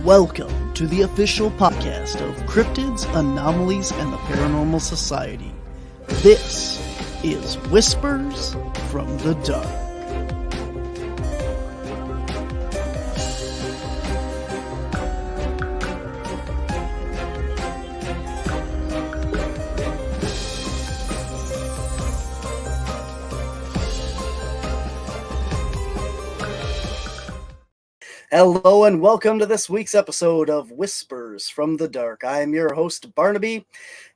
Welcome to the official podcast of Cryptids, Anomalies, and the Paranormal Society. This is Whispers from the Dark. Hello and welcome to this week's episode of Whispers from the Dark. I am your host, Barnaby,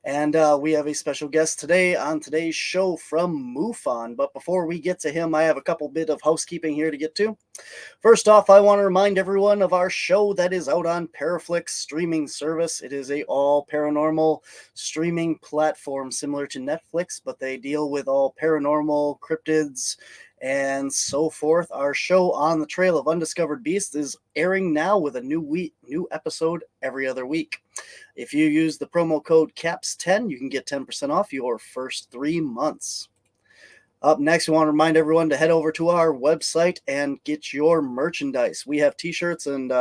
and we have a special guest today on today's show from MUFON. But before we get to him, I have a couple bit of housekeeping here to get to. First off, I want to remind everyone of our show that is out on Paraflix streaming service. It is a all paranormal streaming platform similar to Netflix, but they deal with all paranormal, cryptids, and so forth. Our show On the Trail of Undiscovered Beasts is airing now with a new episode every other week. If you use the promo code CAPS10, you can get 10% off your first 3 months. Up next, we want to remind everyone to head over to our website and get your merchandise. We have t-shirts and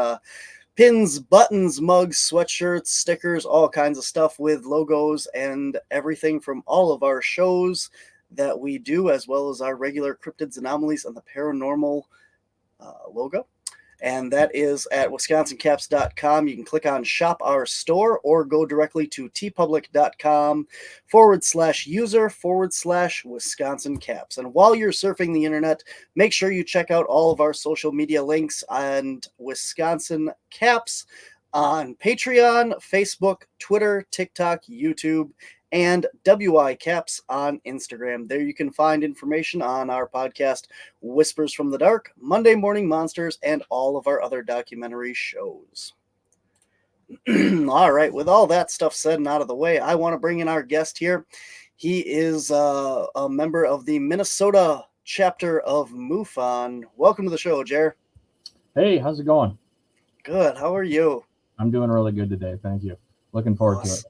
pins, buttons, mugs, sweatshirts, stickers, all kinds of stuff with logos and everything from all of our shows that we do, as well as our regular Cryptids, Anomalies, and the Paranormal logo. And that is at wisconsincaps.com. You can click on Shop Our Store or go directly to tpublic.com/user/Wisconsin Caps. And while you're surfing the internet, make sure you check out all of our social media links and Wisconsin Caps on Patreon, Facebook, Twitter, TikTok, YouTube, and WI Caps on Instagram. There you can find information on our podcast, Whispers from the Dark, Monday Morning Monsters, and all of our other documentary shows. All right, with all that stuff said and out of the way, I want to bring in our guest here. He is a member of the Minnesota chapter of MUFON. Welcome to the show, Jerred. Hey, how's it going? Good. How are you? I'm doing really good today. Thank you. Looking forward to it.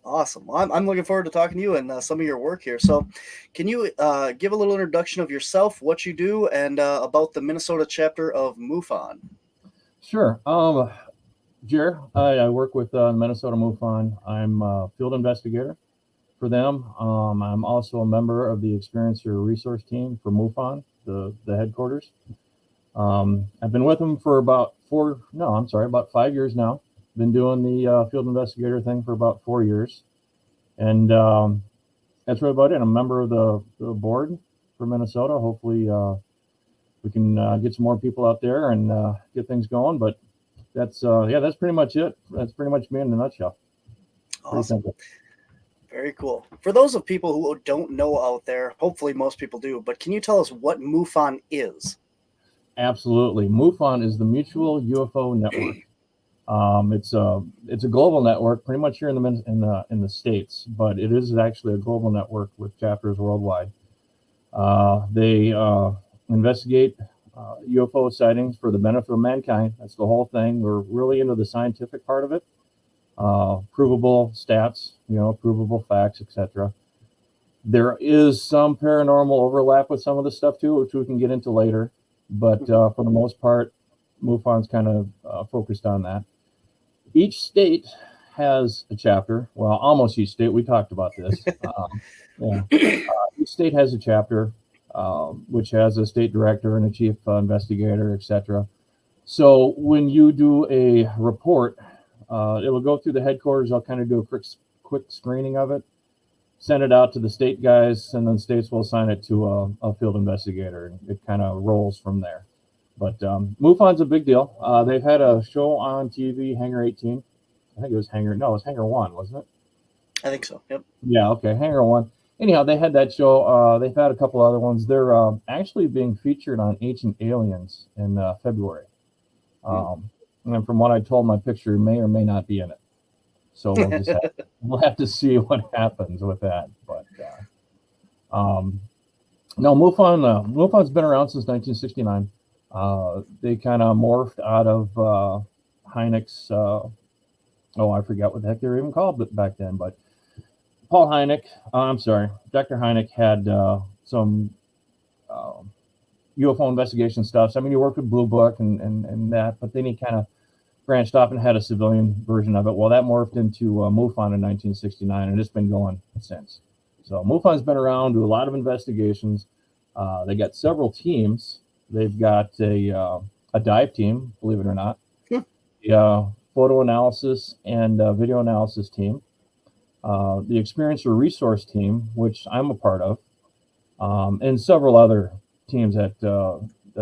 Awesome. Well, I'm looking forward to talking to you and some of your work here. So can you give a little introduction of yourself, what you do, and about the Minnesota chapter of MUFON? Sure. Jerred, I work with Minnesota MUFON. I'm a field investigator for them. I'm also a member of the Experiencer Resource Team for MUFON, the headquarters. I've been with them for about 5 years now. Been doing the field investigator thing for about 4 years, and that's really about it. I'm a member of the board for Minnesota. Hopefully we can get some more people out there and get things going, but that's pretty much it. That's pretty much me in a nutshell. Awesome. Very cool. For those of people who don't know out there, hopefully most people do, but can you tell us what MUFON is? Absolutely. MUFON is the Mutual UFO Network. It's a global network, pretty much here in the States, but it is actually a global network with chapters worldwide. They investigate UFO sightings for the benefit of mankind. That's the whole thing. We're really into the scientific part of it, provable stats, provable facts, etc. There is some paranormal overlap with some of the stuff too, which we can get into later, but for the most part, MUFON's kind of focused on that. Each state has a chapter. Well, almost each state. We talked about this. Each state has a chapter, which has a state director and a chief investigator, etc. So when you do a report, it will go through the headquarters. I'll kind of do a quick screening of it, send it out to the state guys, and then states will assign it to a field investigator. And it kind of rolls from there. But MUFON's a big deal. They've had a show on TV, Hangar 18. I think it was Hangar 1, wasn't it? I think so, yep. Yeah, okay, Hangar 1. Anyhow, they had that show. They've had a couple other ones. They're actually being featured on Ancient Aliens in February. And then from what I told, my picture may or may not be in it. So we'll have to see what happens with that. But no, MUFON's been around since 1969. They kind of morphed out of Hynek's, I forgot what the heck they were even called back then, but Dr. Hynek had some UFO investigation stuff. So, I mean, he worked with Blue Book and that, but then he kind of branched off and had a civilian version of it. Well, that morphed into MUFON in 1969, and it's been going since. So MUFON's been around, do a lot of investigations. They got several teams. They've got a dive team, believe it or not, a photo analysis and video analysis team, the experiencer resource team, which I'm a part of, and several other teams that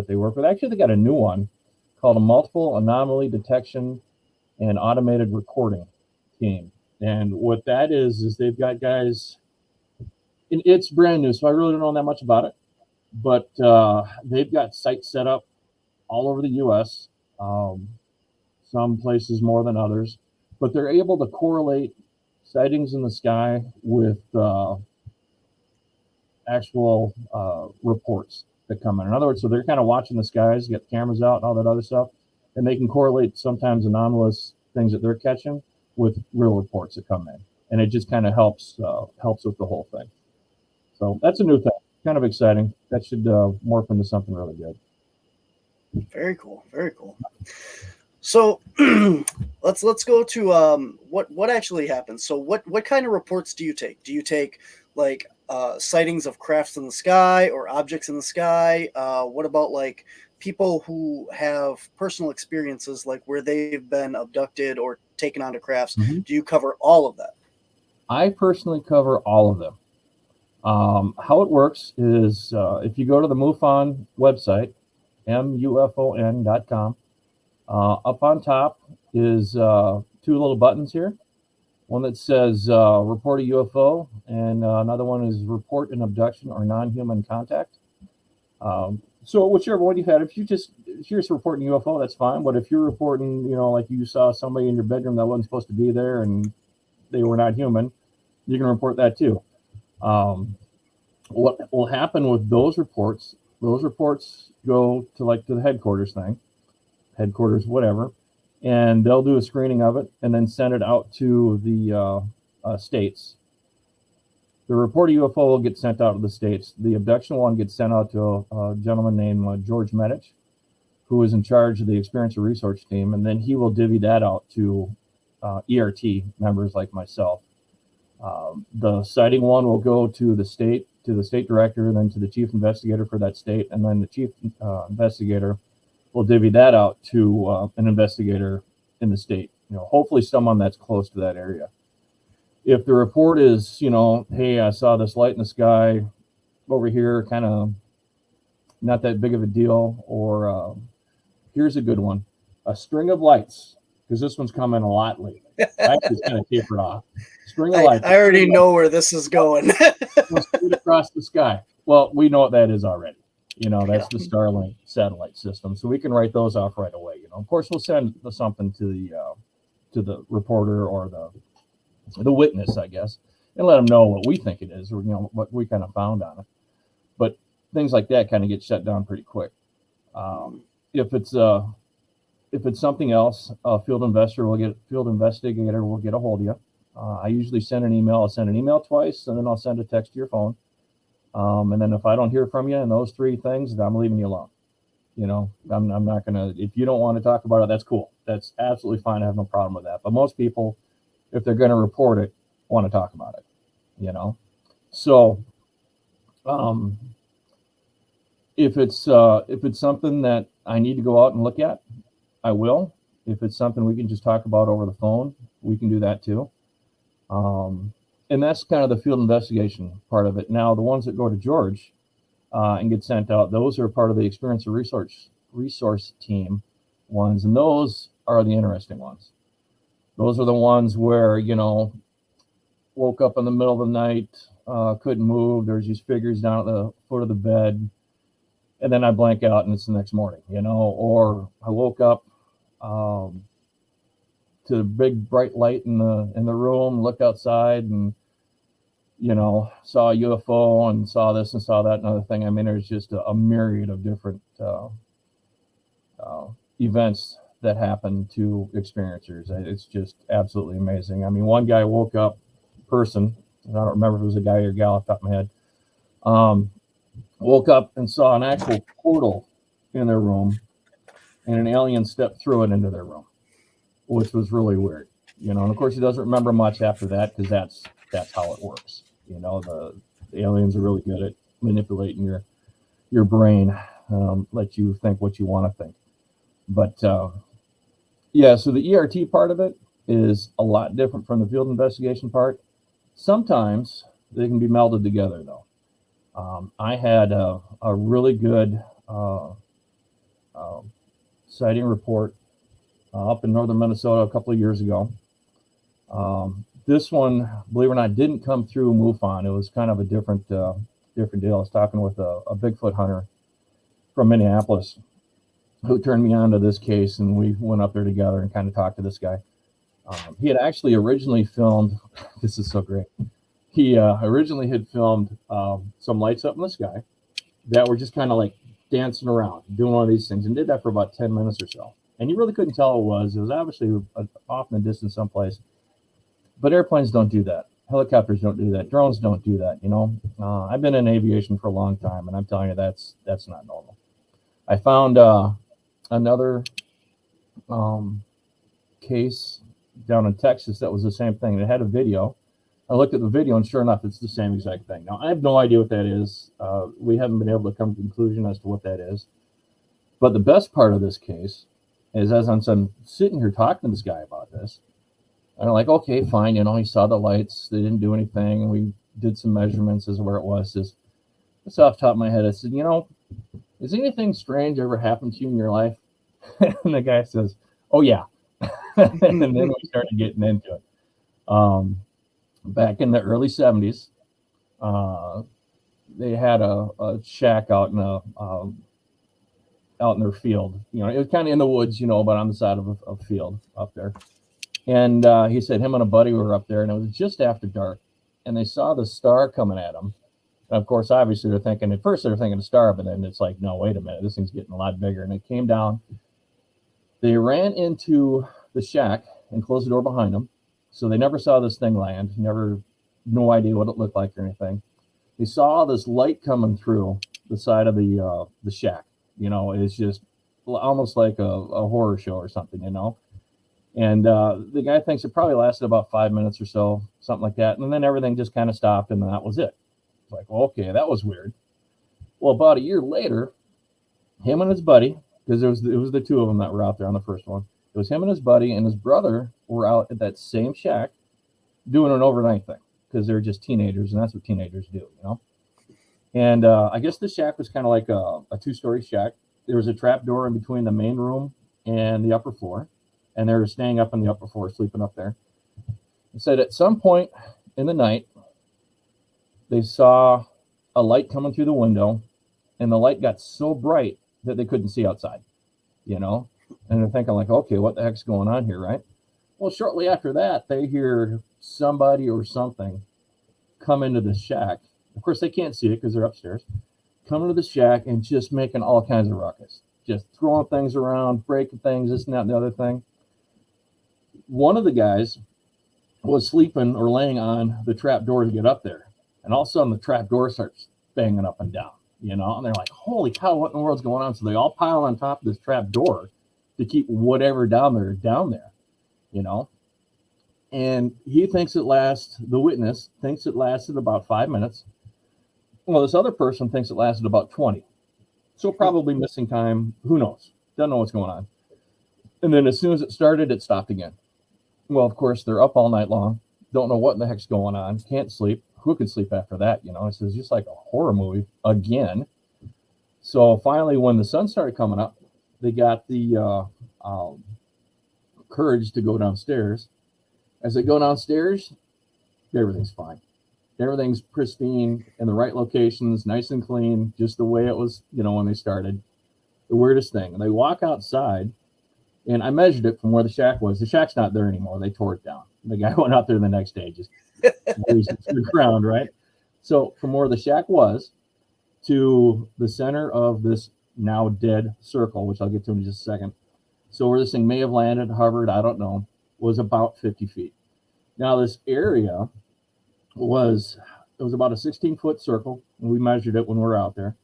they work with. Actually, they got a new one called a multiple anomaly detection and automated recording team. And what that is they've got guys, and it's brand new, so I really don't know that much about it, but they've got sites set up all over the U.S., some places more than others, but they're able to correlate sightings in the sky with actual reports that come in other words, so they're kind of watching the skies, get cameras out and all that other stuff, and they can correlate sometimes anomalous things that they're catching with real reports that come in, and it just kind of helps with the whole thing. So that's a new thing, kind of exciting. That should morph into something really good. Very cool, very cool. So let's go to what actually happens. So what kind of reports do you take? Do you take like sightings of crafts in the sky or objects in the sky? What about like people who have personal experiences, like where they've been abducted or taken onto crafts? Mm-hmm. Do you cover all of that? I personally cover all of them. How it works is if you go to the MUFON website, mufon.com, up on top is two little buttons here. One that says report a UFO, and another one is report an abduction or non-human contact. So whichever one you had, if you're just reporting UFO, that's fine. But if you're reporting, like you saw somebody in your bedroom that wasn't supposed to be there and they were not human, you can report that too. What will happen with those reports? Those reports go to the headquarters, whatever, and they'll do a screening of it and then send it out to the states. The report of UFO will get sent out to the states. The abduction one gets sent out to a gentleman named George Medich, who is in charge of the experiencer research team, and then he will divvy that out to ERT members like myself. The sighting one will go to the state director, and then to the chief investigator for that state, and then the chief investigator will divvy that out to an investigator in the state. Hopefully someone that's close to that area. If the report is, hey, I saw this light in the sky over here, kind of not that big of a deal, or here's a good one, a string of lights, because this one's coming a lot lately. I just kind of tapered off. String of lights. I already know where this is going. Straight across the sky. Well, we know what that is already. That's the Starlink satellite system, so we can write those off right away. Of course, we'll send something to the reporter or the witness, I guess, and let them know what we think it is, or what we kind of found on it. But things like that kind of get shut down pretty quick. If it's something else, a field investigator will get a hold of you. I usually send an email. I'll send an email twice, and then I'll send a text to your phone. And then if I don't hear from you in those three things, I'm leaving you alone. I'm not gonna. If you don't want to talk about it, that's cool. That's absolutely fine. I have no problem with that. But most people, if they're going to report it, want to talk about it. So if it's something that I need to go out and look at, I will. If it's something we can just talk about over the phone, we can do that too. And that's kind of the field investigation part of it. Now, the ones that go to George and get sent out, those are part of the experiencer resource team ones, and those are the interesting ones. Those are the ones where, woke up in the middle of the night, couldn't move. There's these figures down at the foot of the bed, and then I blank out and it's the next morning, or I woke up to a big bright light in the room, looked outside and, saw a UFO and saw this and saw that and other thing. I mean, there's just a myriad of different events that happen to experiencers. It's just absolutely amazing. I mean, one guy woke up, person, I don't remember if it was a guy or a gal off the top of my head, woke up and saw an actual portal in their room, and an alien stepped through it into their room. which was really weird. And of course, he doesn't remember much after that because that's how it works. The aliens are really good at manipulating your brain, let you think what you want to think. But yeah, so the ERT part of it is a lot different from the field investigation part. Sometimes they can be melded together, though. I had a really good sighting report up in northern Minnesota a couple of years ago. This one, believe it or not, didn't come through MUFON. It was kind of a different deal. I was talking with a Bigfoot hunter from Minneapolis who turned me on to this case, and we went up there together and kind of talked to this guy. He had actually originally filmed, this is so great. He originally had filmed some lights up in the sky that were just kind of like dancing around, doing one of these things, and did that for about 10 minutes or so. And you really couldn't tell it was obviously off in the distance someplace. But airplanes don't do that. Helicopters don't do that. Drones don't do that. I've been in aviation for a long time, and I'm telling you that's not normal. I found another case down in Texas that was the same thing. It had a video. I looked at the video, and sure enough, it's the same exact thing. Now, I have no idea what that is. We haven't been able to come to a conclusion as to what that is. But the best part of this case is, as I'm sitting here talking to this guy about this, and I'm like, okay, fine. He saw the lights. They didn't do anything. And we did some measurements as to where it was. It's off the top of my head. I said, has anything strange ever happened to you in your life? And the guy says, oh, yeah. And then we started getting into it. Back in the early 70s, they had a shack out in their field. It was kind of in the woods, but on the side of a field up there. And he said him and a buddy were up there, and it was just after dark, and they saw the star coming at them. And of course, obviously, at first they're thinking a star, but then it's like, no, wait a minute, this thing's getting a lot bigger. And it came down. They ran into the shack and closed the door behind them. So they never saw this thing land, no idea what it looked like or anything. They saw this light coming through the side of the shack. It's just almost like a horror show or something, And the guy thinks it probably lasted about 5 minutes or so, something like that. And then everything just kind of stopped, and that was it. It's like, well, okay, that was weird. Well, about a year later, him and his buddy, because it was the two of them that were out there on the first one. It was him and his buddy, and his brother were out at that same shack doing an overnight thing because they're just teenagers, and that's what teenagers do, And I guess the shack was kind of like a two-story shack. There was a trap door in between the main room and the upper floor. And they were staying up on the upper floor, sleeping up there. He said at some point in the night, they saw a light coming through the window, and the light got so bright that they couldn't see outside, And they're thinking like, okay, what the heck's going on here, right? Well, shortly after that, they hear somebody or something come into the shack. Of course, they can't see it because they're upstairs. Come into the shack and just making all kinds of ruckus, just throwing things around, breaking things, this and that and the other thing. One of the guys was sleeping or laying on the trap door to get up there. And all of a sudden the trap door starts banging up and down, and they're like, holy cow, what in the world's going on? So they all pile on top of this trap door to keep whatever down there, And he thinks the witness thinks it lasted about 5 minutes. Well, this other person thinks it lasted about 20. So probably missing time. Who knows? Doesn't know what's going on. And then as soon as it started, it stopped again. Well, of course, they're up all night long. Don't know what in the heck's going on. Can't sleep. Who could sleep after that? It's just like a horror movie again. So finally, when the sun started coming up, they got the courage to go downstairs. As they go downstairs, everything's fine. Everything's pristine in the right locations, nice and clean, just the way it was, when they started. The weirdest thing. And they walk outside. And I measured it from where the shack was. The shack's not there anymore. They tore it down. The guy went out there the next day, just raised it to the ground, right? So from where the shack was to the center of this now dead circle, which I'll get to in just a second. So where this thing may have landed, hovered, I don't know, was about 50 feet. Now this area was about a 16-foot circle. And we measured it when we were out there,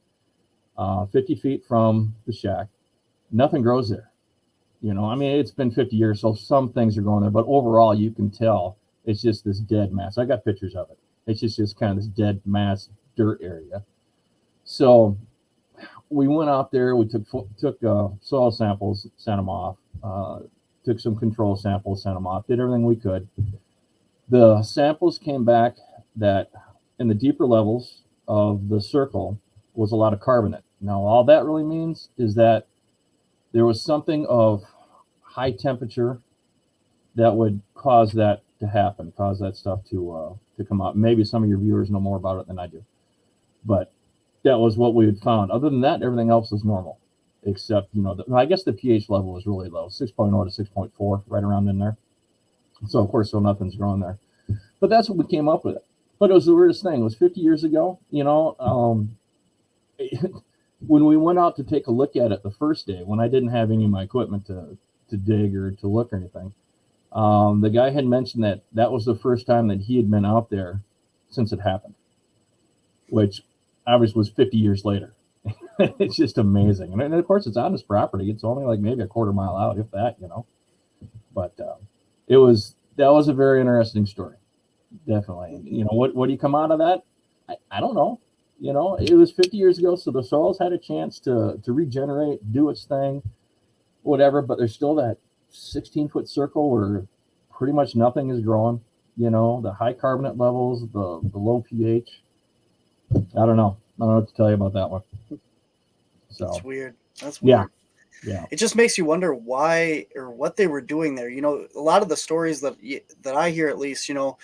50 feet from the shack. Nothing grows there. You know, I mean, it's been 50 years, so some things are going there, but overall, you can tell it's just this dead mass. I got pictures of it. It's just kind of this dead mass dirt area. So we went out there. We took soil samples, sent them off. Took some control samples, sent them off. Did everything we could. The samples came back that in the deeper levels of the circle was a lot of carbonate. Now, all that really means is that there was something of high temperature that would cause that to happen, cause that stuff to come out. Maybe some of your viewers know more about it than I do, but that was what we had found. Other than that, everything else was normal, except, you know, I guess the pH level was really low, 6.0 to 6.4, right around in there. So of course, nothing's growing there. But that's what we came up with. But it was the weirdest thing. It was 50 years ago, you know. When we went out to take a look at it the first day, when I didn't have any of my equipment to dig or to look or anything, the guy had mentioned that was the first time that he had been out there since it happened, which obviously was 50 years later. It's just amazing. And of course, it's on his property. It's only like maybe a quarter mile out, if that, you know. But that was a very interesting story. Definitely. You know, what do you come out of that? I don't know. You know, it was 50 years ago, so the soil's had a chance to regenerate, do its thing, whatever, but there's still that 16-foot circle where pretty much nothing is growing. You know, the high carbonate levels, the low pH. I don't know what to tell you about that one. So that's weird. That's weird. Yeah. It just makes you wonder why or what they were doing there. You know, a lot of the stories that I hear, at least, you know,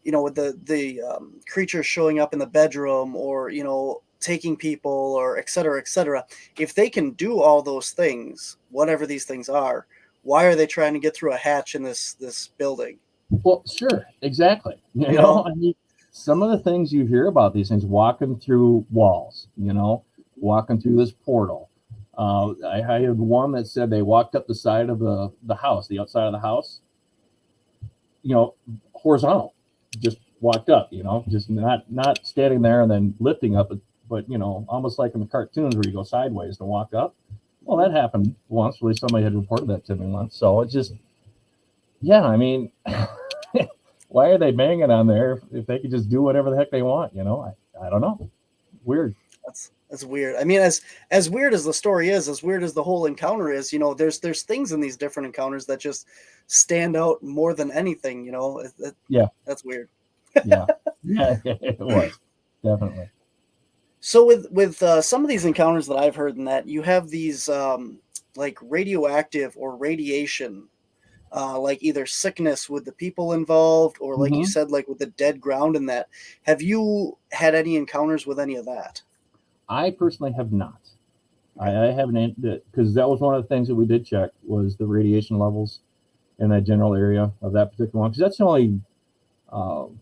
with the creatures showing up in the bedroom, or, you know, taking people, or et cetera, et cetera. If they can do all those things, whatever these things are, why are they trying to get through a hatch in this building? Well, sure, exactly. You know, I mean, some of the things you hear about these things, walking through walls, you know, walking through this portal. I had one that said they walked up the side of the house, the outside of the house, you know, horizontal, just walked up, you know, just not standing there and then lifting up, but, you know, almost like in the cartoons where you go sideways to walk up. Well, that happened once. At least somebody had reported that to me once. So it just, yeah, I mean, why are they banging on there if they could just do whatever the heck they want? You know, I don't know. Weird. That's weird. I mean, as weird as the story is, as weird as the whole encounter is, you know, there's things in these different encounters that just stand out more than anything. You know, Yeah, that's weird. yeah, it was definitely. So with some of these encounters that I've heard in that, you have these like radioactive or radiation, like either sickness with the people involved, or like you said, like with the dead ground and that. Have you had any encounters with any of that? I personally have not. I haven't, because that was one of the things that we did check was the radiation levels in that general area of that particular one, because that's the only UFO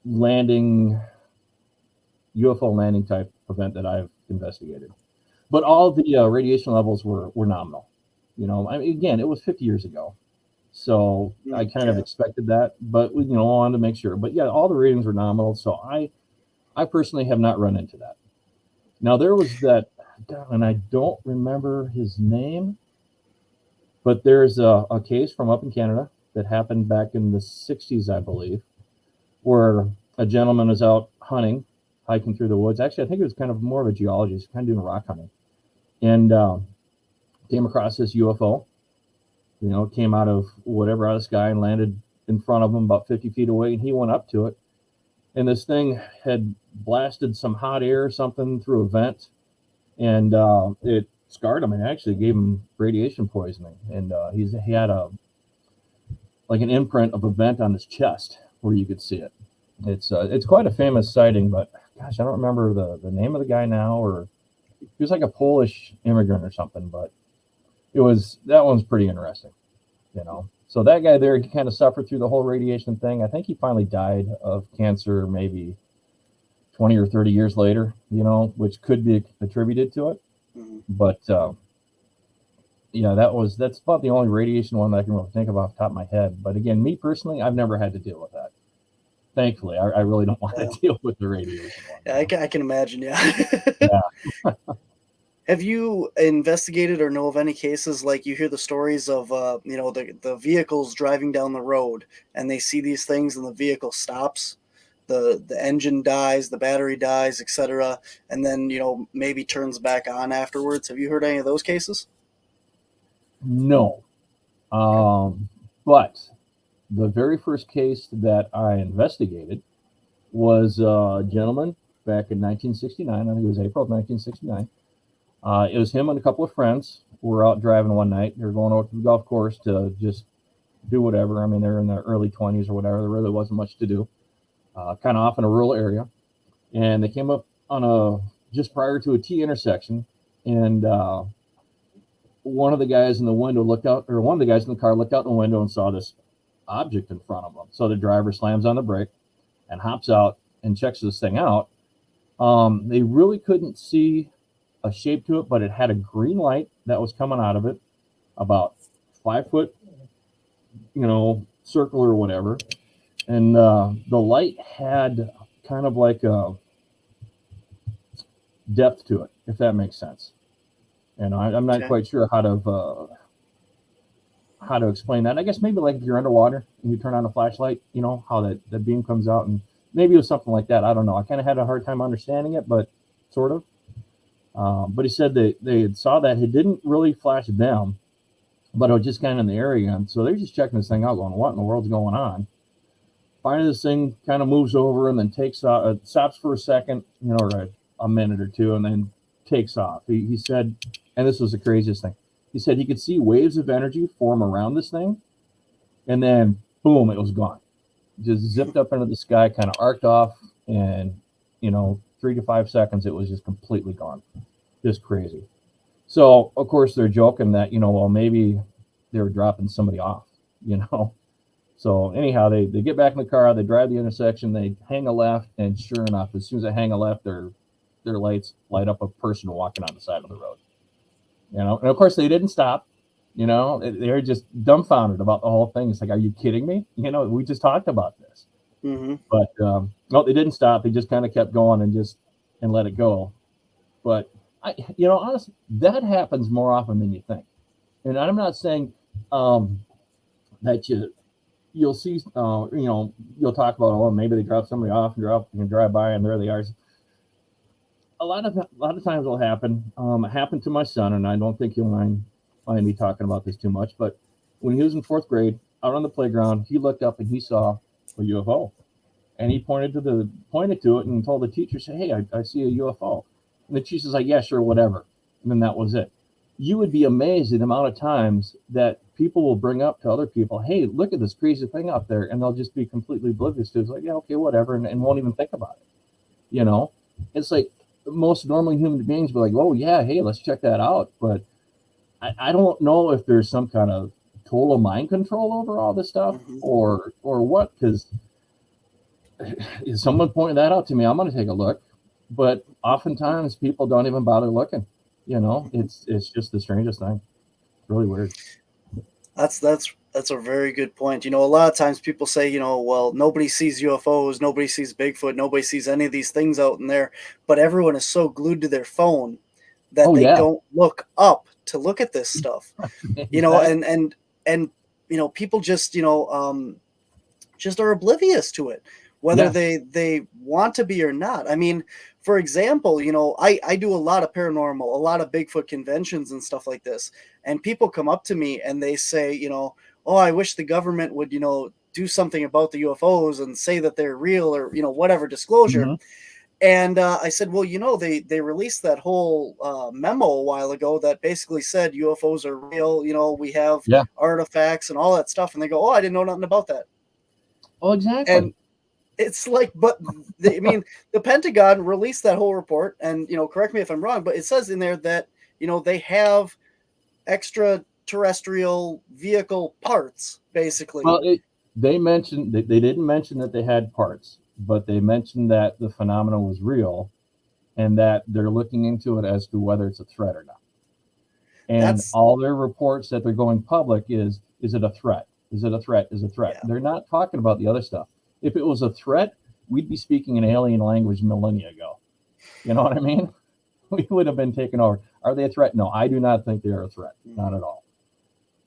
landing type event that I've investigated. But all the radiation levels were nominal. You know, I mean, again, it was 50 years ago, so I kind of expected that, but you know, wanted to make sure. But yeah, all the readings were nominal, so I personally have not run into that. Now there was that, and I don't remember his name, but there's a case from up in Canada that happened back in the 60s, I believe, where a gentleman was out hunting, hiking through the woods. Actually, I think it was kind of more of a geologist, kind of doing rock hunting, and came across this UFO. You know, it came out of whatever, out of the sky, and landed in front of him about 50 feet away, and he went up to it. And this thing had blasted some hot air or something through a vent, and it scarred him and actually gave him radiation poisoning. And he had an imprint of a vent on his chest where you could see it. It's quite a famous sighting, but gosh, I don't remember the name of the guy now, or he was like a Polish immigrant or something, but that one's pretty interesting, you know. So that guy there, he kind of suffered through the whole radiation thing. I think he finally died of cancer maybe 20 or 30 years later, you know, which could be attributed to it. But yeah, that's about the only radiation one that I can really think of off the top of my head. But again, me personally, I've never had to deal with that. Thankfully, I really don't want to deal with the radiation one. Yeah, I can imagine. Yeah. Yeah. Have you investigated or know of any cases like you hear the stories of the vehicles driving down the road and they see these things and the vehicle stops, the engine dies, the battery dies, etc., and then maybe turns back on afterwards? Have you heard any of those cases? No. Okay. But the very first case that I investigated was a gentleman back in 1969. I think it was April of 1969. It was him and a couple of friends were out driving one night. They were going over to the golf course to just do whatever. I mean, they're in their early 20s or whatever. There really wasn't much to do. Kind of off in a rural area. And they came up on just prior to a T intersection. And one of the guys in the window looked out, or one of the guys in the car looked out the window and saw this object in front of them. So the driver slams on the brake and hops out and checks this thing out. They really couldn't see a shape to it, but it had a green light that was coming out of it, about 5 foot, circle or whatever. And the light had kind of like a depth to it, if that makes sense. And I'm not quite sure how to explain that. I guess maybe like if you're underwater and you turn on a flashlight, how that beam comes out, and maybe it was something like that. I don't know. I kind of had a hard time understanding it, but sort of. But he said they saw that it didn't really flash them, but it was just kind of in the area. And so they're just checking this thing out, going, "What in the world's going on?" Finally, this thing kind of moves over and then takes off. Stops for a second, or a minute or two, and then takes off. He said, and this was the craziest thing. He said he could see waves of energy form around this thing, and then boom, it was gone. Just zipped up into the sky, kind of arced off, and 3 to 5 seconds, it was just completely gone. Just crazy. So of course they're joking that well, maybe they were dropping somebody off. So anyhow, they get back in the car, they drive the intersection, they hang a left, and sure enough, as soon as they hang a left, their lights light up a person walking on the side of the road. And of course they didn't stop. They were just dumbfounded about the whole thing. It's like, are you kidding me? We just talked about this. Mm-hmm. But no, they didn't stop. They just kind of kept going and let it go. But honestly, that happens more often than you think. And I'm not saying that you'll see, you'll talk about, maybe they drop somebody off and drive by and there they are. A lot of times it'll happen. It happened to my son, and I don't think you'll mind me talking about this too much. But when he was in 4th grade, out on the playground, he looked up and he saw a UFO, and he pointed to it and told the teacher, "Say, hey, I see a UFO." And the teacher's like, "Yeah, sure, whatever." And then that was it. You would be amazed at the amount of times that people will bring up to other people, "Hey, look at this crazy thing out there," and they'll just be completely oblivious to it. It's like, yeah, okay, whatever, and won't even think about it. It's like most normal human beings be like, "Oh yeah, hey, let's check that out." But I don't know if there's some kind of total mind control over all this stuff, Mm-hmm. or what, because if someone pointed that out to me, I'm going to take a look. But oftentimes people don't even bother looking. It's just the strangest thing. It's really weird. That's a very good point. A lot of times people say, well, nobody sees UFOs, nobody sees Bigfoot, nobody sees any of these things out in there, but everyone is so glued to their phone that they don't look up to look at this stuff. Exactly. And people just just are oblivious to it, whether they want to be or not. I mean, for example, I do a lot of paranormal, a lot of Bigfoot conventions and stuff like this, and people come up to me and they say, "Oh, I wish the government would do something about the UFOs and say that they're real, or whatever disclosure." Mm-hmm. And I said, "Well, they released that whole memo a while ago that basically said UFOs are real. We have Yeah. artifacts and all that stuff." And they go, "Oh, I didn't know nothing about that." Oh, exactly. And it's like, but I mean, the Pentagon released that whole report, and correct me if I'm wrong, but it says in there that they have extraterrestrial vehicle parts, basically. Well, they mentioned they didn't mention that they had parts, but they mentioned that the phenomenon was real, and that they're looking into it as to whether it's a threat or not. And That's all their reports that they're going public is it a threat? Is it a threat? Is it a threat? Yeah. They're not talking about the other stuff. If it was a threat, we'd be speaking an alien language millennia ago. You know what I mean? We would have been taken over. Are they a threat? No, I do not think they are a threat. Not at all.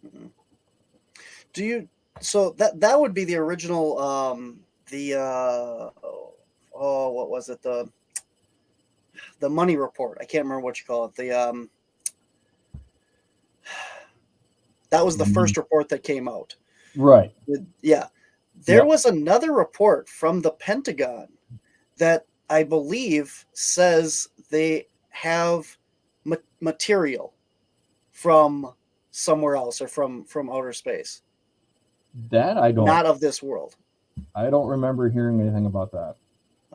Mm-hmm. Do you? So that would be the original. What was it? The money report. I can't remember what you call it. That was the first report that came out. Right. There was another report from the Pentagon that I believe says they have material from somewhere else or from outer space. That I don't. Not of this world. I don't remember hearing anything about that.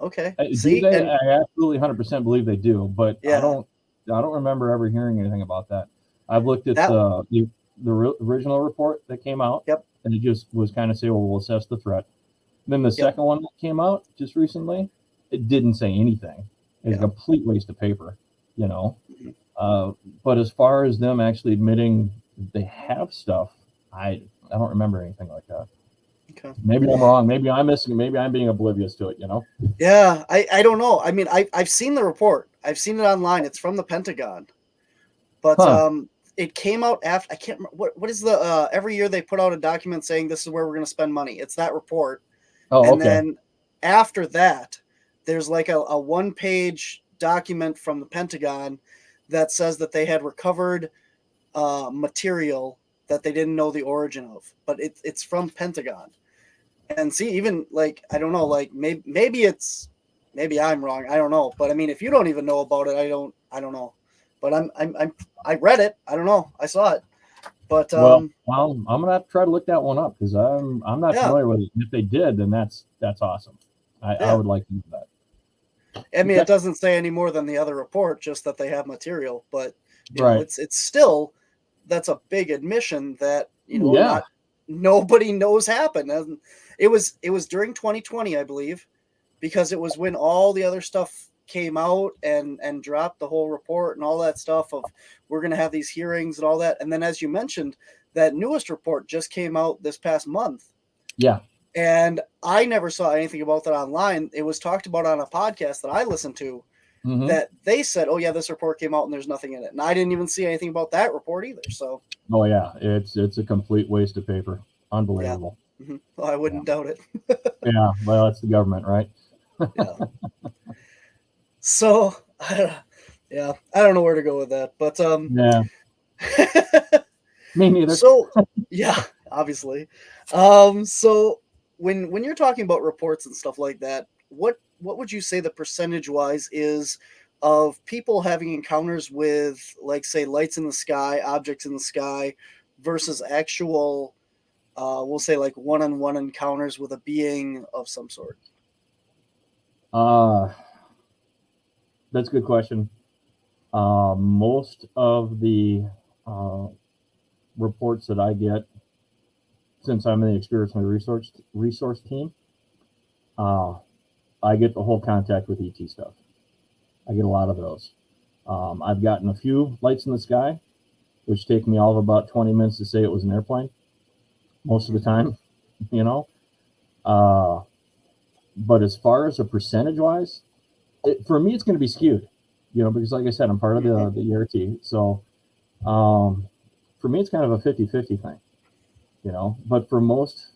Okay. See, I absolutely 100% believe they do, but yeah. I don't remember ever hearing anything about that. I've looked at the original report that came out. Yep. And it just was kind of say, well, we'll assess the threat. Then the second one that came out just recently, it didn't say anything. It's a complete waste of paper, you know. Mm-hmm. But as far as them actually admitting they have stuff, I don't remember anything like that. Okay. Maybe I'm wrong. Maybe I'm missing. Maybe I'm being oblivious to it, you know? Yeah, I don't know. I mean, I've seen the report. I've seen it online. It's from the Pentagon. But it came out after, I can't remember, what is the, every year they put out a document saying this is where we're going to spend money. It's that report. Oh, and then after that, there's like a 1-page document from the Pentagon that says that they had recovered material that they didn't know the origin of, but it's from Pentagon. And see, even like, I don't know, like maybe I'm wrong. I don't know. But I mean, if you don't even know about it, I don't know. But I read it. I don't know. I saw it. But I'm gonna have to try to look that one up because I'm not familiar with it. If they did, then that's awesome. I would like to do that. I mean, it doesn't say any more than the other report, just that they have material. But you right, know, it's still, that's a big admission that, you know, not nobody knows happened. And it was during 2020, I believe, because it was when all the other stuff came out and dropped the whole report and all that stuff of we're going to have these hearings and all that. And then, as you mentioned, that newest report just came out this past month. Yeah. And I never saw anything about that online. It was talked about on a podcast that I listened to, that they said, oh yeah, this report came out and there's nothing in it. And I didn't even see anything about that report either. So. Oh yeah. It's a complete waste of paper. Unbelievable. Yeah. Mm-hmm. Well, I wouldn't doubt it. Yeah. Well, that's the government, right? Yeah. So, yeah, I don't know where to go with that, but yeah, me neither. So, yeah, obviously. So when you're talking about reports and stuff like that, what would you say the percentage wise is of people having encounters with, like, say, lights in the sky, objects in the sky, versus actual, we'll say, like, one-on-one encounters with a being of some sort? That's a good question. Most of the reports that I get, since I'm in the experiential resource team, I get the whole contact with ET stuff. I get a lot of those. I've gotten a few lights in the sky, which take me all of about 20 minutes to say it was an airplane, most of the time, you know. But as far as a percentage-wise, for me, it's going to be skewed, you know, because like I said, I'm part of the ERT. So for me, it's kind of a 50-50 thing, you know. But for most,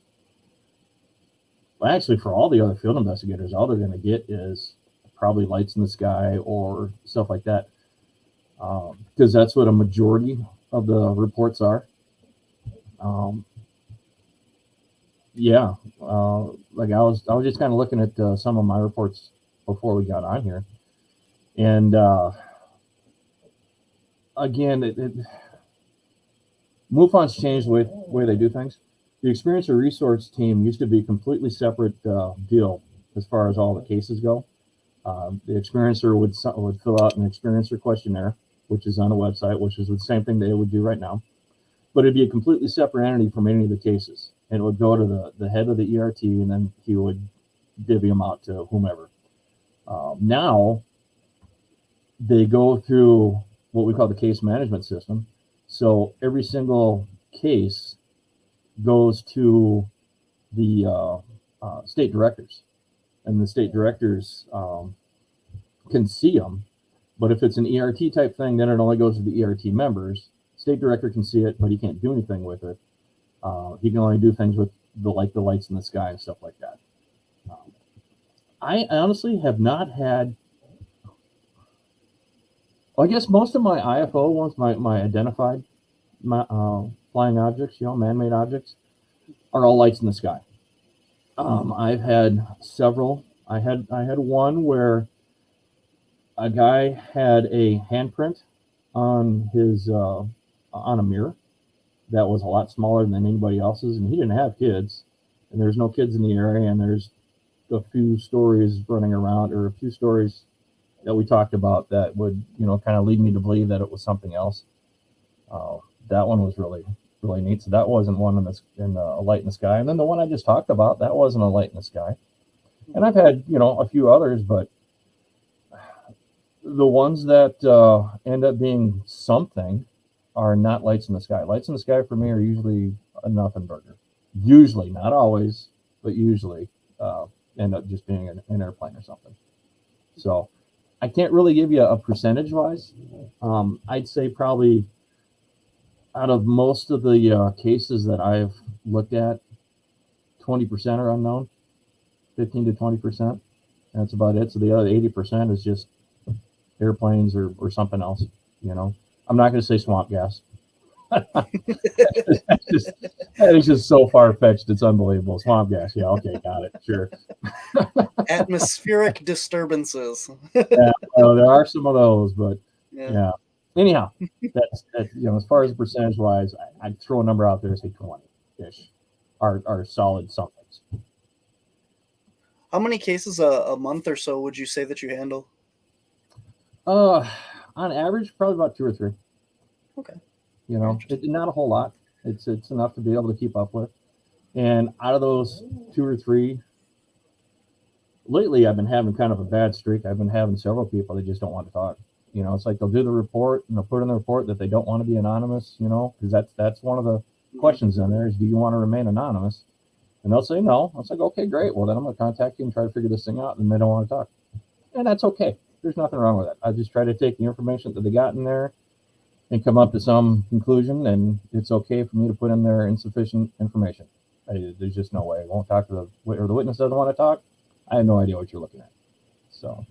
well, actually, for all the other field investigators, all they're going to get is probably lights in the sky or stuff like that, because that's what a majority of the reports are. Like I was just kind of looking at some of my reports before we got on here, and again, MUFON's changed the way they do things. The experiencer resource team used to be a completely separate deal as far as all the cases go. The experiencer would fill out an experiencer questionnaire, which is on a website, which is the same thing they would do right now, but it'd be a completely separate entity from any of the cases, and it would go to the head of the ERT, and then he would divvy them out to whomever. Now they go through what we call the case management system. So every single case goes to the state directors, and the state directors can see them, But if it's an ERT type thing, then it only goes to the ERT members. State director can see it, but he can't do anything with it. He can only do things with the lights in the sky and stuff like that. I honestly have not had. Well, I guess most of my IFO ones, my identified flying objects, man-made objects, are all lights in the sky. I've had several. I had one where a guy had a handprint on his on a mirror that was a lot smaller than anybody else's, and he didn't have kids, and there's no kids in the area, and there's a few stories running around, or a few stories that we talked about that would, kind of lead me to believe that it was something else. That one was really, really neat. So that wasn't one in a light in the sky. And then the one I just talked about, that wasn't a light in the sky. And I've had, a few others, but the ones that end up being something are not lights in the sky. Lights in the sky for me are usually a nothing burger. Usually, not always, but usually end up just being an airplane or something. So I can't really give you a percentage wise. I'd say probably out of most of the cases that I've looked at, 20% are unknown, 15 to 20%. That's about it. So the other 80% is just airplanes or something else. I'm not going to say swamp gas. that is just so far-fetched. It's unbelievable. Swamp gas. Yeah. Okay. Got it. Sure. Atmospheric disturbances. Yeah, there are some of those, but yeah. Anyhow, that's as far as percentage wise, I'd throw a number out there, say 20-ish are solid somethings. How many cases a month or so would you say that you handle? On average, probably about 2 or 3. Okay. Not a whole lot. It's enough to be able to keep up with. And out of those 2 or 3, lately I've been having kind of a bad streak. I've been having several people that just don't want to talk. It's like they'll do the report and they'll put in the report that they don't want to be anonymous, because that's one of the questions in there is, do you want to remain anonymous? And they'll say no. I was like, okay, great. Well, then I'm going to contact you and try to figure this thing out. And they don't want to talk. And that's okay. There's nothing wrong with that. I just try to take the information that they got in there and come up to some conclusion. And it's okay for me to put in there insufficient information. There's just no way. I won't talk to the witness doesn't want to talk. I have no idea what you're looking at. So.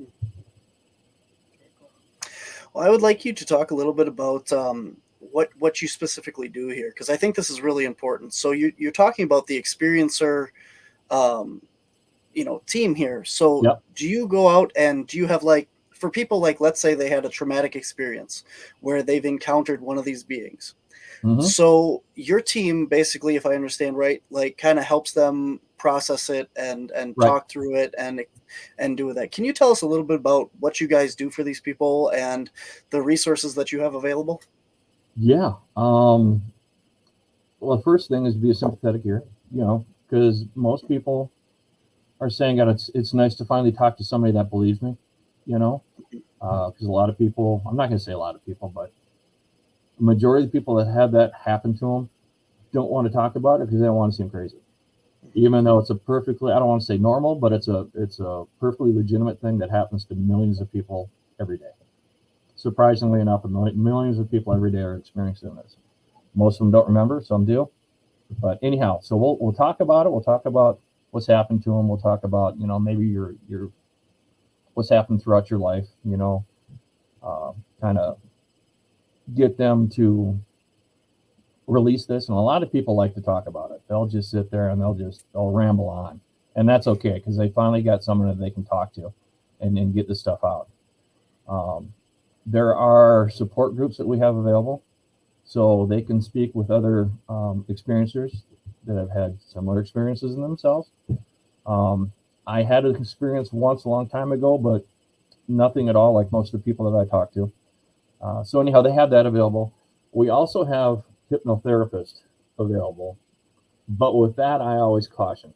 Well, I would like you to talk a little bit about what you specifically do here, because I think this is really important. So you're talking about the experiencer, team here. So yep. Do you go out and do you have, like, for people, like, let's say they had a traumatic experience where they've encountered one of these beings. Mm-hmm. So your team, basically, if I understand right, like, kind of helps them process it and right. Talk through it and do that. Can you tell us a little bit about what you guys do for these people and the resources that you have available? Yeah. Well, the first thing is to be a sympathetic ear, because most people are saying that it's nice to finally talk to somebody that believes me, because a lot of people, I'm not going to say a lot of people, but the majority of the people that have that happen to them don't want to talk about it because they don't want to seem crazy. Even though it's a perfectly, I don't want to say normal, but it's a perfectly legitimate thing that happens to millions of people every day. Surprisingly enough, millions of people every day are experiencing this. Most of them don't remember, some do. But anyhow, so we'll talk about it. We'll talk about what's happened to them. We'll talk about, maybe your what's happened throughout your life, kind of get them to release this. And a lot of people like to talk about it. They'll just sit there and they'll ramble on, and that's okay, because they finally got someone that they can talk to and get this stuff out. There are support groups that we have available, so they can speak with other experiencers that have had similar experiences in themselves. I had an experience once a long time ago, but nothing at all like most of the people that I talk to. So anyhow, they have that available. We also have hypnotherapists available, but with that, I always caution,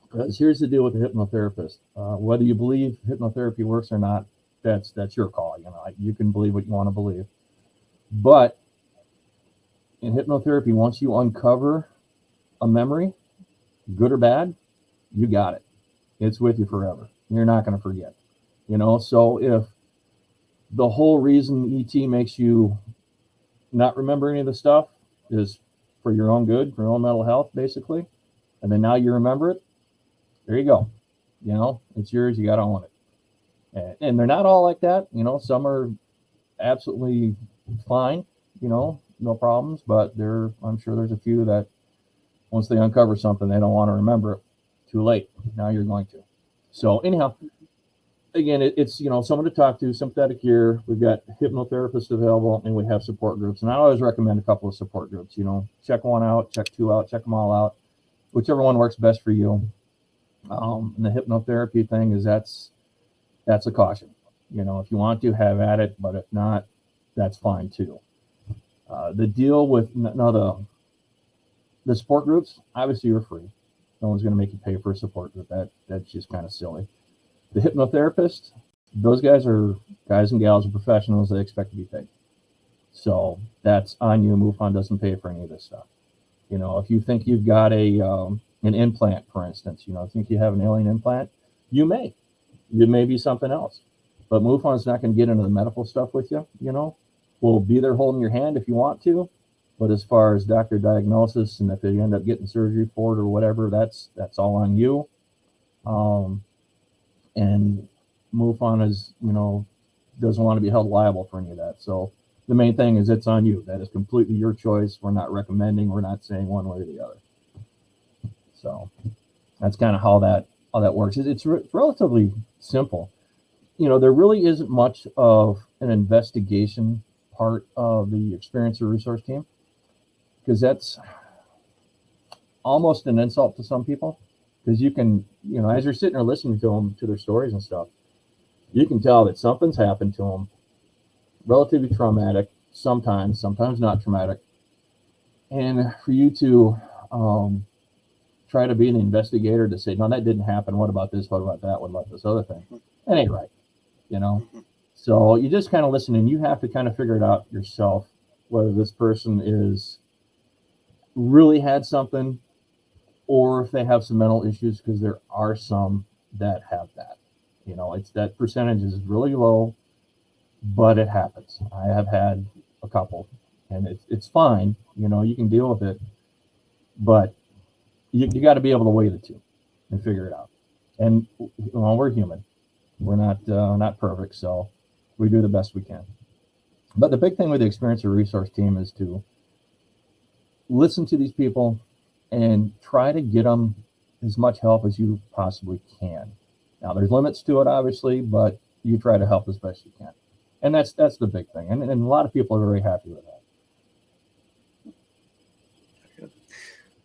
because here's the deal with the hypnotherapist. Whether you believe hypnotherapy works or not, that's your call. You can believe what you want to believe, but in hypnotherapy, once you uncover a memory, good or bad, you got it. It's with you forever. You're not going to forget. So if The whole reason ET makes you not remember any of the stuff is for your own good, for your own mental health, basically. And then now you remember it. There you go. You know, it's yours. You got to own it. And they're not all like that. You know, some are absolutely fine, you know, no problems. But I'm sure there's a few that once they uncover something, they don't want to remember it. Too late. Now you're going to. So anyhow, again, it's, you know, someone to talk to, sympathetic ear. We've got hypnotherapists available, and we have support groups. And I always recommend a couple of support groups. You know, check one out, check two out, check them all out, whichever one works best for you. And the hypnotherapy thing is that's a caution. You know, if you want to, have at it, but if not, that's fine too. The deal with the support groups, obviously you're free. No one's going to make you pay for a support group. That's just kind of silly. The hypnotherapist, those guys are guys and gals and professionals. They expect to be paid. So that's on you. MUFON doesn't pay for any of this stuff. You know, if you think you've got an implant, for instance, you know, think you have an alien implant, you may. It may be something else. But MUFON's not going to get into the medical stuff with you, you know. We'll be there holding your hand if you want to. But as far as doctor diagnosis and if you end up getting surgery for it or whatever, that's all on you. And MUFON is, you know, doesn't want to be held liable for any of that. So the main thing is it's on you. That is completely your choice. We're not recommending. We're not saying one way or the other. So that's kind of how that works. It's relatively simple. You know, there really isn't much of an investigation part of the experiencer resource team, because that's almost an insult to some people. Because you can, you know, as you're sitting there listening to them, to their stories and stuff, you can tell that something's happened to them, relatively traumatic, sometimes not traumatic. And for you to try to be an investigator to say, no, that didn't happen. What about this? What about that? What about this other thing? That ain't right, you know? So you just kind of listen, and you have to kind of figure it out yourself, whether this person is really had something or if they have some mental issues, because there are some that have that. You know, it's that percentage is really low, but it happens. I have had a couple, and it's fine. You know, you can deal with it, but you got to be able to weigh the two and figure it out. And well, we're human. We're not perfect, so we do the best we can. But the big thing with the experiencer resource team is to listen to these people and try to get them as much help as you possibly can. Now, there's limits to it, obviously, but you try to help as best you can. And that's the big thing. And a lot of people are very happy with that.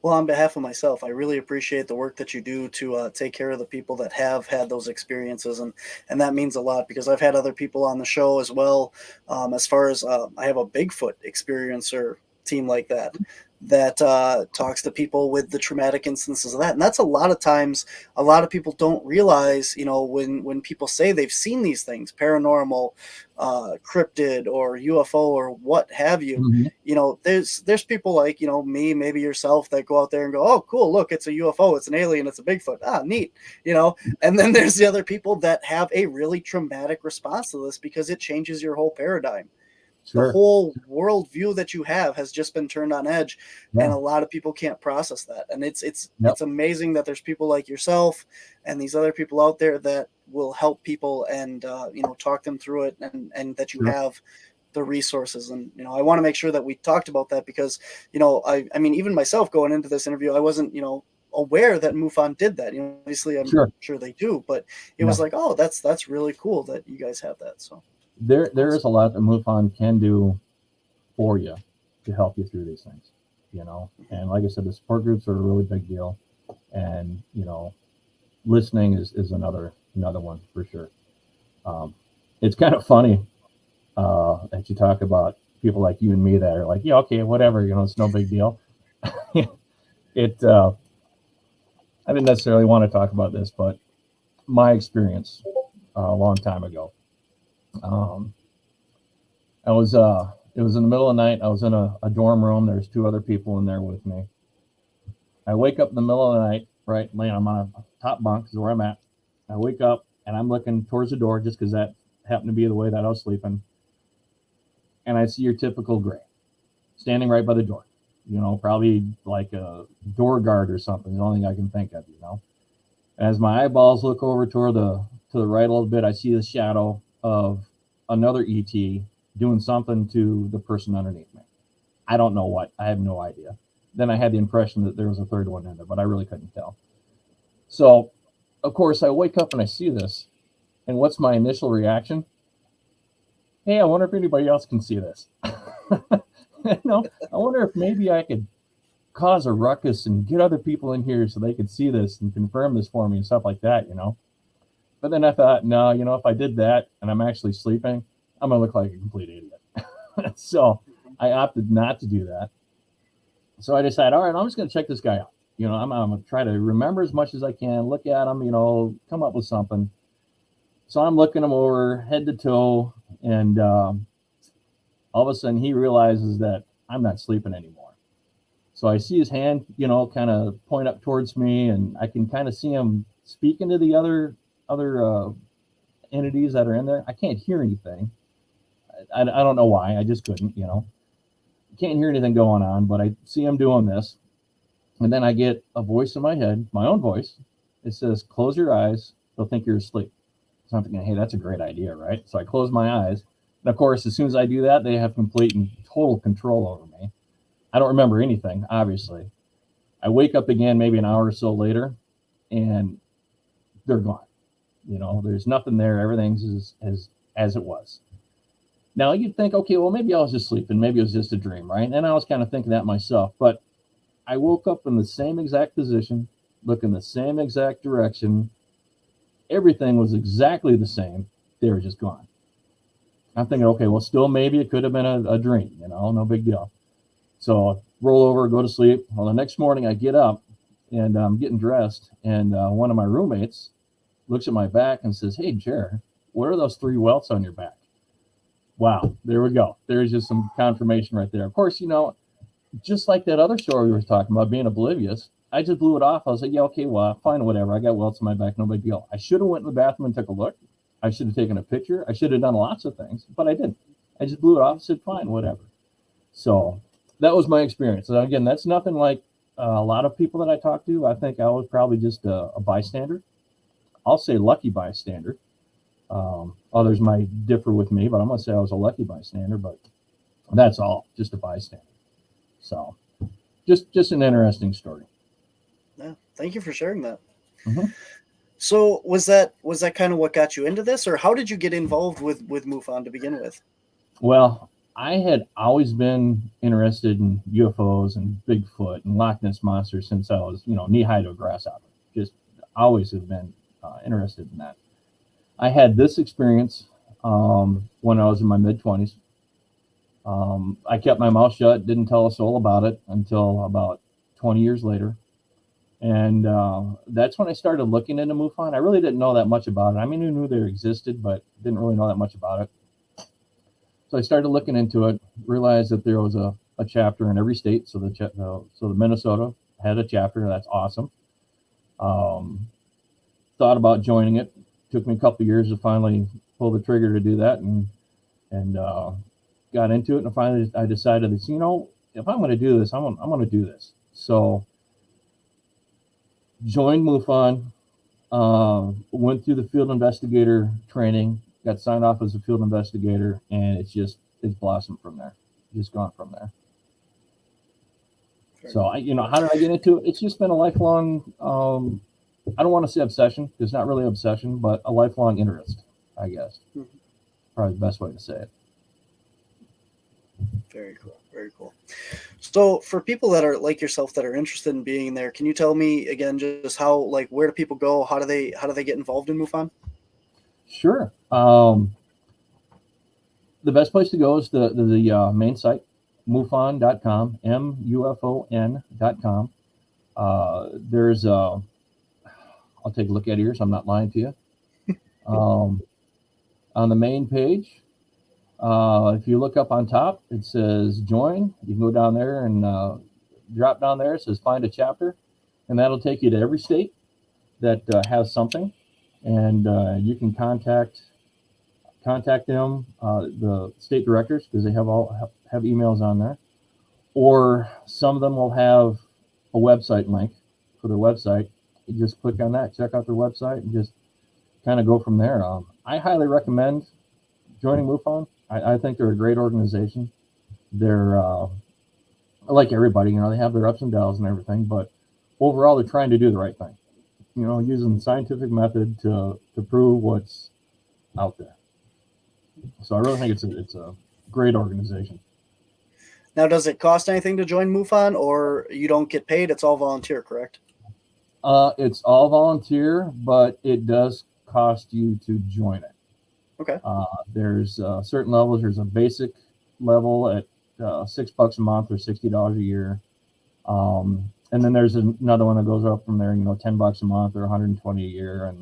Well, on behalf of myself, I really appreciate the work that you do to take care of the people that have had those experiences. And that means a lot, because I've had other people on the show as well. As far as I have a Bigfoot experiencer team like that talks to people with the traumatic instances of that. And that's a lot of times, a lot of people don't realize, you know, when people say they've seen these things, paranormal, cryptid or UFO or what have you, Mm-hmm. you know, there's people like, you know, me, maybe yourself, that go out there and go, oh, cool, look, it's a UFO, it's an alien, it's a Bigfoot. Ah, neat, you know. And then there's the other people that have a really traumatic response to this, because it changes your whole paradigm. Sure. The whole worldview that you have has just been turned on edge, Yeah. and a lot of people can't process that. And it's Yep. amazing that there's people like yourself and these other people out there that will help people and you know, talk them through it, and that you Sure. have the resources. And you know, I want to make sure that we talked about that, because you know, I mean, even myself going into this interview, I wasn't, you know, aware that MUFON did that. You know, obviously I'm sure they do, but it was like, oh, that's really cool that you guys have that. So there is a lot that MUFON can do for you to help you through these things, you know. And like I said, the support groups are a really big deal, and you know, listening is another one for sure. It's kind of funny that you talk about people like you and me that are like, yeah, okay, whatever, you know, it's no big deal. I didn't necessarily want to talk about this, but my experience a long time ago. It was in the middle of the night. I was in a dorm room. There's two other people in there with me. I wake up in the middle of the night, right? I'm on a top bunk is where I'm at. I wake up and I'm looking towards the door, just because that happened to be the way that I was sleeping. And I see your typical gray standing right by the door, probably like a door guard or something. The only thing I can think of, As my eyeballs look over to the right a little bit, I see the shadow of another ET doing something to the person underneath me. I don't know what. I have no idea. Then I had the impression that there was a third one in there, but I really couldn't tell. So, of course, I wake up and I see this. And what's my initial reaction? Hey, I wonder if anybody else can see this. I wonder if maybe I could cause a ruckus and get other people in here so they could see this and confirm this for me and stuff like that, But then I thought, no, if I did that and I'm actually sleeping, I'm going to look like a complete idiot. So I opted not to do that. So I decided, all right, I'm just going to check this guy out. I'm going to try to remember as much as I can, look at him, come up with something. So I'm looking him over head to toe, and all of a sudden he realizes that I'm not sleeping anymore. So I see his hand, kind of point up towards me, and I can kind of see him speaking to the other entities that are in there. I can't hear anything. I don't know why. I just couldn't, Can't hear anything going on, but I see him doing this. And then I get a voice in my head, my own voice. It says, close your eyes. They'll think you're asleep. So I'm thinking, hey, that's a great idea, right? So I close my eyes. And of course, as soon as I do that, they have complete and total control over me. I don't remember anything, obviously. I wake up again maybe an hour or so later, and they're gone. There's nothing there. Everything's as it was. Now, you'd think, okay, well, maybe I was just sleeping. Maybe it was just a dream, right? And I was kind of thinking that myself. But I woke up in the same exact position, looking the same exact direction. Everything was exactly the same. They were just gone. I'm thinking, okay, well, still maybe it could have been a dream, no big deal. So roll over, go to sleep. Well, the next morning I get up and I'm getting dressed, and one of my roommates looks at my back and says, hey, Jerred, what are those 3 welts on your back? Wow, there we go. There's just some confirmation right there. Of course, just like that other story we were talking about, being oblivious, I just blew it off. I was like, yeah, okay, well, fine, whatever. I got welts on my back, no big deal. I should have went in the bathroom and took a look. I should have taken a picture. I should have done lots of things, but I didn't. I just blew it off and said, fine, whatever. So that was my experience. So again, that's nothing like a lot of people that I talk to. I think I was probably just a bystander. I'll say lucky bystander. Others might differ with me, but I'm going to say I was a lucky bystander, but that's all, just a bystander. So just an interesting story. Yeah, thank you for sharing that. Mm-hmm. So was that kind of what got you into this, or how did you get involved with MUFON to begin with? Well, I had always been interested in UFOs and Bigfoot and Loch Ness monsters since I was, knee-high to a grasshopper. Just always have been interested in that. I had this experience when I was in my mid-20s. I kept my mouth shut, didn't tell a soul about it until about 20 years later. And that's when I started looking into MUFON. I really didn't know that much about it. I mean, I knew they existed, but didn't really know that much about it. So I started looking into it, realized that there was a chapter in every state. So the Minnesota had a chapter. That's awesome. Thought about joining it. Took me a couple of years to finally pull the trigger to do that, and got into it. And finally, I decided that, if I'm going to do this, I'm going to do this. So joined MUFON, went through the field investigator training, got signed off as a field investigator, and it's blossomed from there. Just gone from there. Sure. So how did I get into it? It's just been a lifelong, I don't want to say obsession. It's not really obsession, but a lifelong interest, I guess. Mm-hmm. Probably the best way to say it. Very cool. Very cool. So for people that are like yourself that are interested in being there, can you tell me again just how, where do people go? How do they get involved in MUFON? Sure. The best place to go is the main site, MUFON.com, MUFON.com. There's I'll take a look at it here, so I'm not lying to you. On the main page, if you look up on top, it says join. You can go down there and drop down there. It says find a chapter, and that'll take you to every state that has something. And you can contact contact them, the state directors, because they have emails on there, or some of them will have a website link for their website. You just click on that, check out their website, and just kind of go from there. I highly recommend joining MUFON. I think they're a great organization. They're like everybody, they have their ups and downs and everything, but overall, they're trying to do the right thing. Using the scientific method to prove what's out there. So I really think it's a great organization. Now, does it cost anything to join MUFON, or you don't get paid? It's all volunteer, correct? It's all volunteer, but it does cost you to join it. Okay. There's certain levels. There's a basic level at $6 a month or $60 a year. And then there's another one that goes up from there, $10 a month or $120 a year.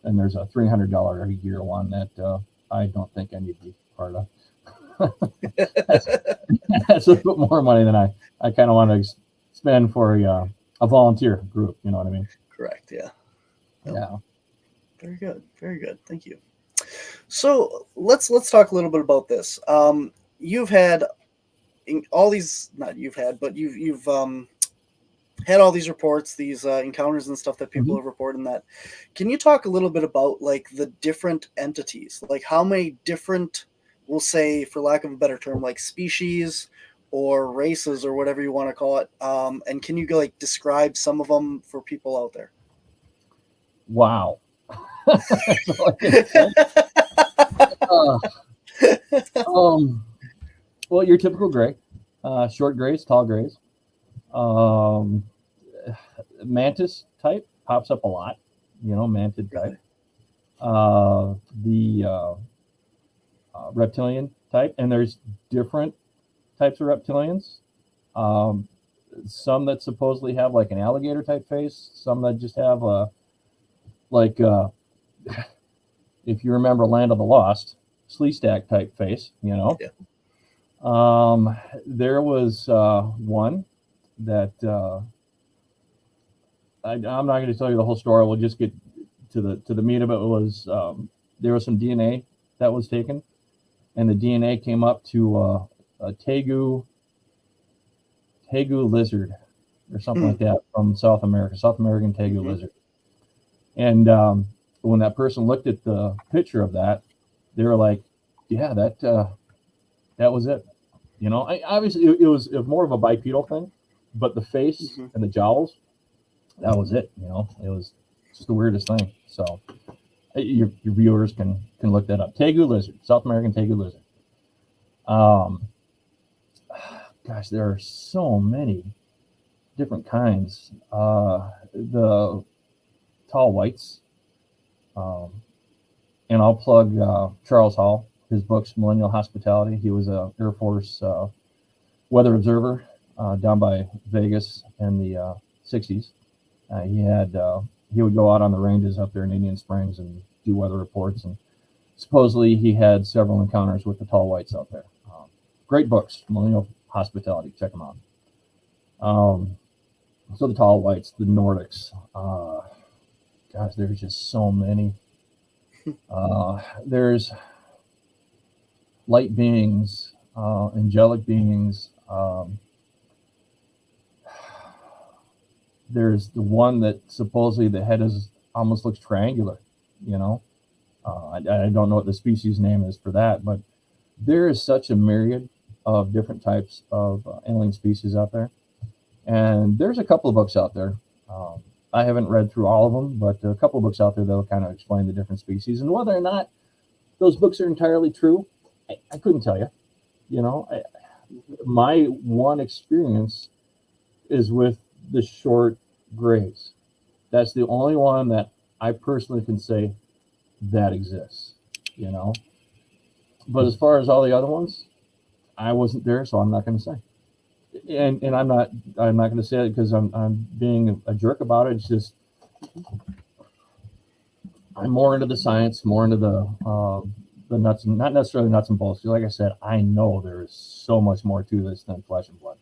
And there's a $300 a year one that I don't think I need to be part of. That's a bit more money than I kind of want to spend for a volunteer group. You know what I mean? Correct. Yeah. Yeah. Very good. Very good. Thank you. So let's talk a little bit about this. You've had all these, not you've had, but you've had all these reports, these encounters and stuff that people have reported in that. Can you talk a little bit about like the different entities, like how many different, we'll say, for lack of a better term, like species or races or whatever you want to call it, and can you like describe some of them for people out there? Wow. Well, your typical gray, short grays, tall grays. Mantis type pops up a lot, mantid type. The reptilian type, and there's different types of reptilians. Some that supposedly have like an alligator type face, some that just have if you remember Land of the Lost, Sleestak type face, Yeah. There was one that I'm not going to tell you the whole story. We'll just get to the meat of it. Was there was some DNA that was taken, and the DNA came up to a tegu lizard or something like that from South American tegu lizard. And when that person looked at the picture of that, they were like, "Yeah, that was it." Obviously it was more of a bipedal thing, but the face and the jowls, that was it. It was just the weirdest thing. So your viewers can look that up. Tegu lizard, South American tegu lizard. Gosh, there are so many different kinds. The tall whites, and I'll plug Charles Hall, his books, Millennial Hospitality. He was a Air Force weather observer down by Vegas in the 60s. He would go out on the ranges up there in Indian Springs and do weather reports, and supposedly he had several encounters with the tall whites out there. Great books, Millennial Hospitality, check them out. So the tall whites, the Nordics, gosh, there's just so many. There's light beings, angelic beings. There's the one that supposedly the head almost looks triangular, I don't know what the species name is for that, but there is such a myriad of different types of alien species out there. And there's a couple of books out there. I haven't read through all of them, but a couple of books out there that'll kind of explain the different species. And whether or not those books are entirely true, I couldn't tell you. My one experience is with the short grays. That's the only one that I personally can say that exists, But as far as all the other ones, I wasn't there, so I'm not going to say. And I'm not going to say it because I'm being a jerk about it. It's just I'm more into the science, more into the nuts, and not necessarily nuts and bolts. Because like I said, I know there is so much more to this than flesh and blood.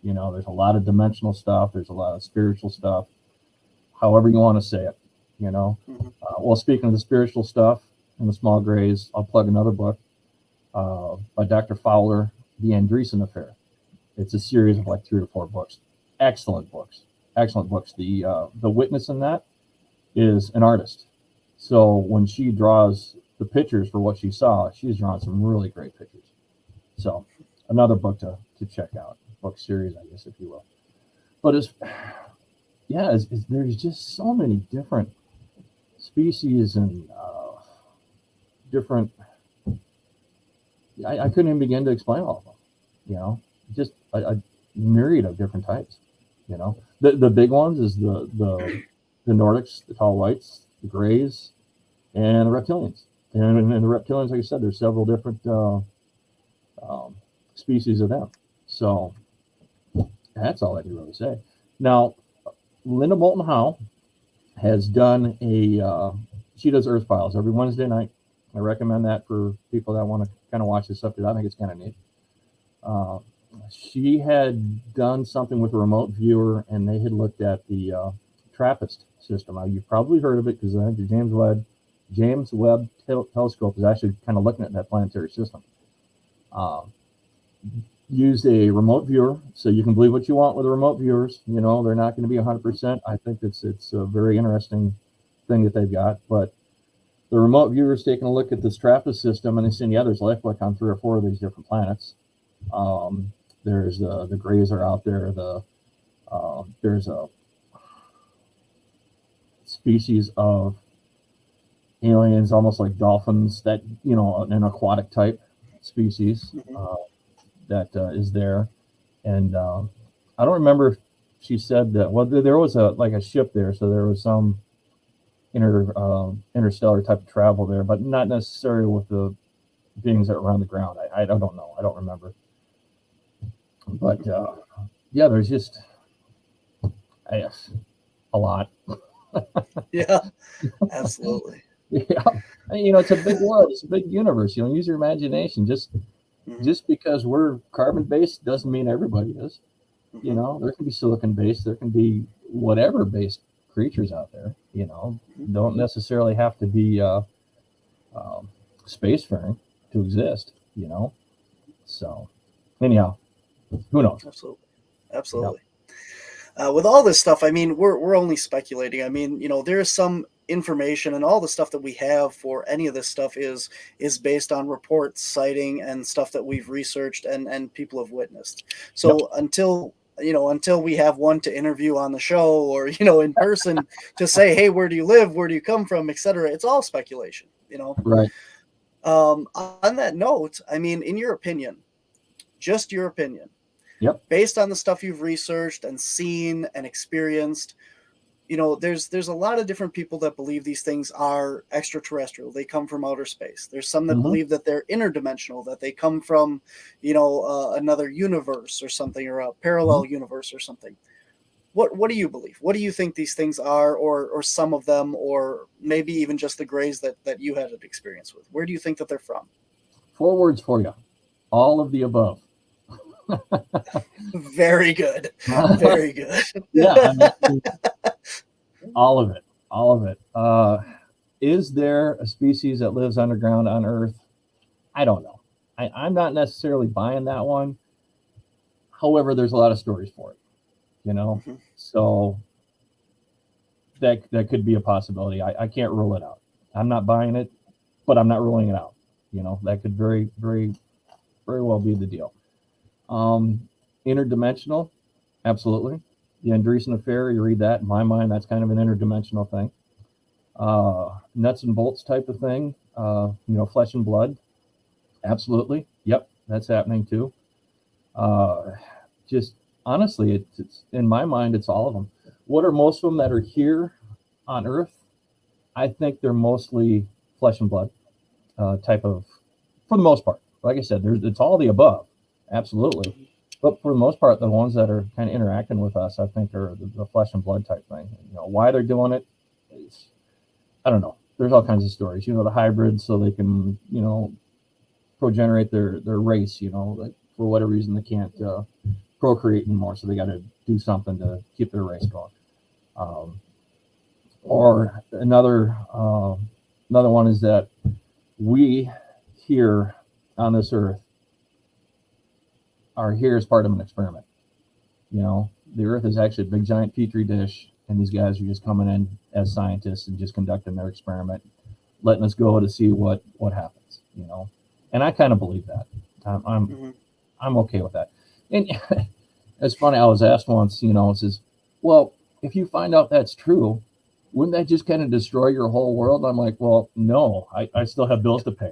There's a lot of dimensional stuff. There's a lot of spiritual stuff. However you want to say it, Well, speaking of the spiritual stuff, and the Small Grays. I'll plug another book by Dr. Fowler, The Andreessen Affair. It's a series of like 3 or 4 books. Excellent books. Excellent books. The witness in that is an artist. So when she draws the pictures for what she saw, she's drawn some really great pictures. So another book to check out, book series, I guess, if you will. But there's just so many different species and different. I couldn't even begin to explain all of them. You know, just a myriad of different types. You know, the big ones is the Nordics, the tall whites, the grays, and the reptilians. And the reptilians, like I said, there's several different species of them. So that's all I can really say. Now, Linda Moulton Howe has done she does Earth Files every Wednesday night. I recommend that for people that want to kind of watch this stuff, because I think it's kind of neat. She had done something with a remote viewer, and they had looked at the TRAPPIST system. Now, you've probably heard of it, because I think the James Webb Telescope is actually kind of looking at that planetary system. Used a remote viewer, so you can believe what you want with the remote viewers. You know, they're not going to be 100%. I think it's a very interesting thing that they've got. But the remote viewer is taking a look at this TRAPPIST system, and they're saying, yeah, there's life like on 3 or 4 of these different planets. There's the grays are out there. There's a species of aliens, almost like dolphins, that, you know, an aquatic type species that is there. And I don't remember if she said that. Well, there was a ship there, so there was some interstellar type of travel there, but not necessarily with the beings that were on the ground. I don't know. I don't remember. But yeah, there's just a lot. Yeah, absolutely. Yeah, you know, it's a big world. It's a big universe. You know, use your imagination. Just because we're carbon based doesn't mean everybody is. You know, there can be silicon based. There can be whatever based creatures out there. You know, don't necessarily have to be spacefaring to exist. You know, so anyhow, who knows? Absolutely. With all this stuff, I mean, we're only speculating. I mean, you know, there's some information, and all the stuff that we have for any of this stuff is based on reports, citing, and stuff that we've researched and people have witnessed. So until we have one to interview on the show, or, you know, in person to say, hey, where do you live, where do you come from, etc., it's all speculation. You know, right? On that note, I mean, in your opinion, just your opinion, based on the stuff you've researched and seen and experienced, you know, there's a lot of different people that believe these things are extraterrestrial. They come from outer space. There's some that believe that they're interdimensional, that they come from, you know, another universe or something, or a parallel universe or something. What do you believe? What do you think these things are, or some of them, or maybe even just the grays that you had an experience with? Where do you think that they're from? 4 words for you: all of the above. Very good. Very good. Yeah, I mean, all of it. Is there a species that lives underground on Earth? I don't know. I'm not necessarily buying that one. However, there's a lot of stories for it, you know. So that could be a possibility. I can't rule it out. I'm not buying it, but I'm not ruling it out. You know, that could very, very, very well be the deal. Interdimensional, absolutely. The Andreessen Affair, you read that, in my mind, that's kind of an interdimensional thing. Nuts and bolts type of thing, you know, flesh and blood, absolutely. Yep, that's happening too. Just honestly, it's in my mind, it's all of them. What are most of them that are here on Earth? I think they're mostly flesh and blood type of, for the most part. Like I said, it's all the above. Absolutely. But for the most part, the ones that are kind of interacting with us, I think, are the flesh and blood type thing. You know, why they're doing it, I don't know. There's all kinds of stories. You know, the hybrids, so they can, you know, progenerate their race, you know, like for whatever reason they can't procreate anymore, so they got to do something to keep their race going. Or another one is that we here on this earth are here as part of an experiment. You know, the earth is actually a big giant petri dish, and these guys are just coming in as scientists and just conducting their experiment, letting us go to see what happens, you know. And I kind of believe that. I'm okay with that. And it's funny, I was asked once, you know, it says, well, if you find out that's true, wouldn't that just kind of destroy your whole world? I'm like, well, no, I still have bills to pay.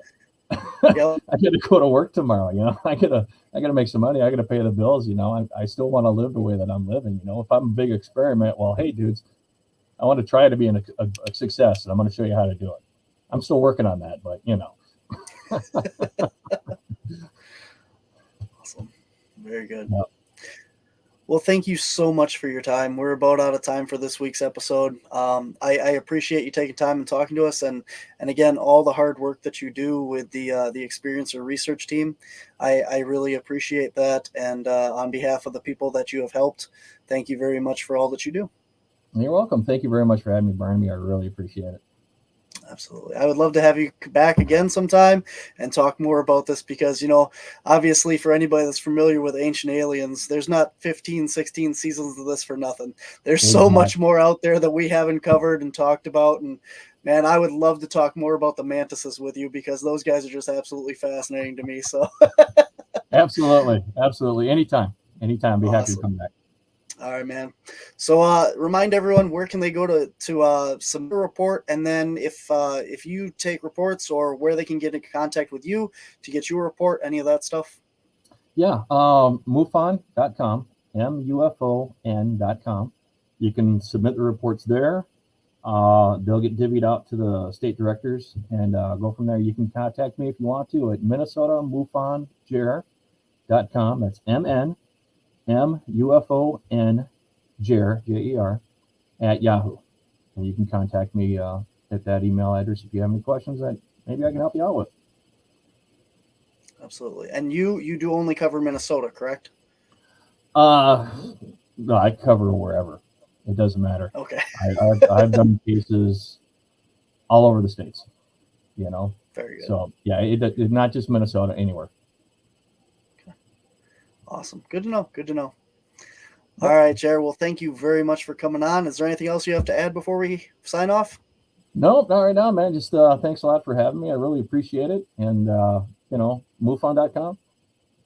Yep. I got to go to work tomorrow, you know. I gotta make some money. I gotta pay the bills, you know. I still want to live the way that I'm living, you know. If I'm a big experiment, well, hey, dudes, I want to try to be a success, and I'm going to show you how to do it. I'm still working on that, but you know. Awesome. Very good. Yep. Well, thank you so much for your time. We're about out of time for this week's episode. I appreciate you taking time and talking to us, and again, all the hard work that you do with the experiencer research team. I really appreciate that, and on behalf of the people that you have helped, thank you very much for all that you do. You're welcome. Thank you very much for having me, Barnaby. I really appreciate it. Absolutely. I would love to have you back again sometime and talk more about this because, you know, obviously for anybody that's familiar with Ancient Aliens, there's not 15, 16 seasons of this for nothing. There's so much more out there that we haven't covered and talked about. And man, I would love to talk more about the mantises with you because those guys are just absolutely fascinating to me. So Absolutely. Anytime. Be awesome. Happy to come back. All right, man. So remind everyone, where can they go to submit a report, and then if you take reports, or where they can get in contact with you to get your report, any of that stuff? Yeah, MUFON.com, MUFON.com. You can submit the reports there. They'll get divvied out to the state directors and go from there. You can contact me if you want to at mnmufonjer.com. That's mnmufonjer, J-E-R, at Yahoo. And you can contact me at that email address if you have any questions that maybe I can help you out with. Absolutely. And you do only cover Minnesota, correct? No, I cover wherever. It doesn't matter. Okay. I've done cases all over the states, you know. Very good. So yeah, it's not just Minnesota, anywhere. Okay. Awesome. Good to know. All right, Jerred. Well, thank you very much for coming on. Is there anything else you have to add before we sign off? Nope, not right now, man. Just thanks a lot for having me. I really appreciate it. And you know, MUFON.com,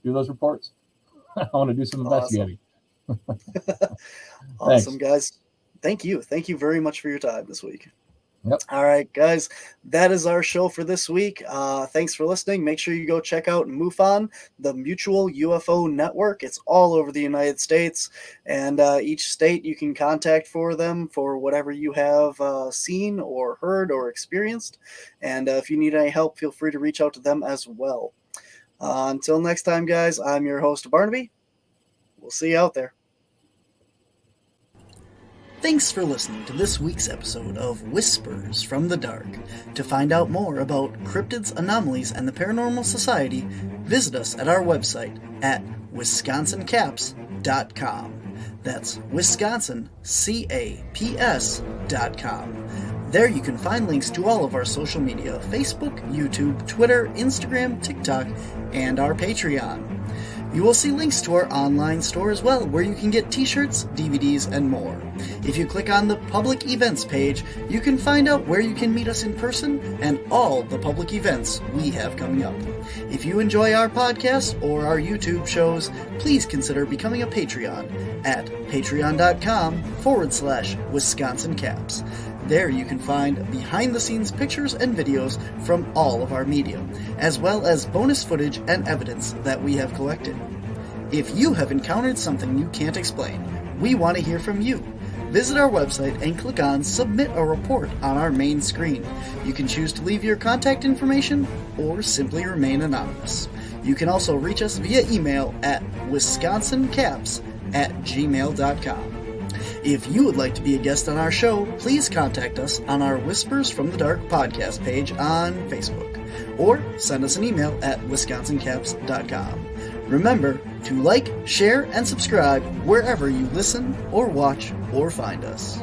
do those reports. I want to do some investigating. Awesome, guys. Thank you very much for your time this week. Yep. All right, guys, that is our show for this week. Thanks for listening. Make sure you go check out MUFON, the Mutual UFO Network. It's all over the United States, and each state you can contact for them for whatever you have seen or heard or experienced. And if you need any help, feel free to reach out to them as well. Until next time, guys, I'm your host, Barnaby. We'll see you out there. Thanks for listening to this week's episode of Whispers from the Dark. To find out more about cryptids, anomalies, and the Paranormal Society, visit us at our website at wisconsincaps.com. That's Wisconsin, CAPS.com. There you can find links to all of our social media: Facebook, YouTube, Twitter, Instagram, TikTok, and our Patreon. You will see links to our online store as well, where you can get t-shirts, DVDs, and more. If you click on the public events page, you can find out where you can meet us in person and all the public events we have coming up. If you enjoy our podcast or our YouTube shows, please consider becoming a Patreon at patreon.com/WisconsinCaps. There you can find behind-the-scenes pictures and videos from all of our media, as well as bonus footage and evidence that we have collected. If you have encountered something you can't explain, we want to hear from you. Visit our website and click on Submit a Report on our main screen. You can choose to leave your contact information or simply remain anonymous. You can also reach us via email at wisconsincaps@gmail.com. If you would like to be a guest on our show, please contact us on our Whispers from the Dark podcast page on Facebook, or send us an email at wisconsincaps.com. Remember to like, share, and subscribe wherever you listen or watch or find us.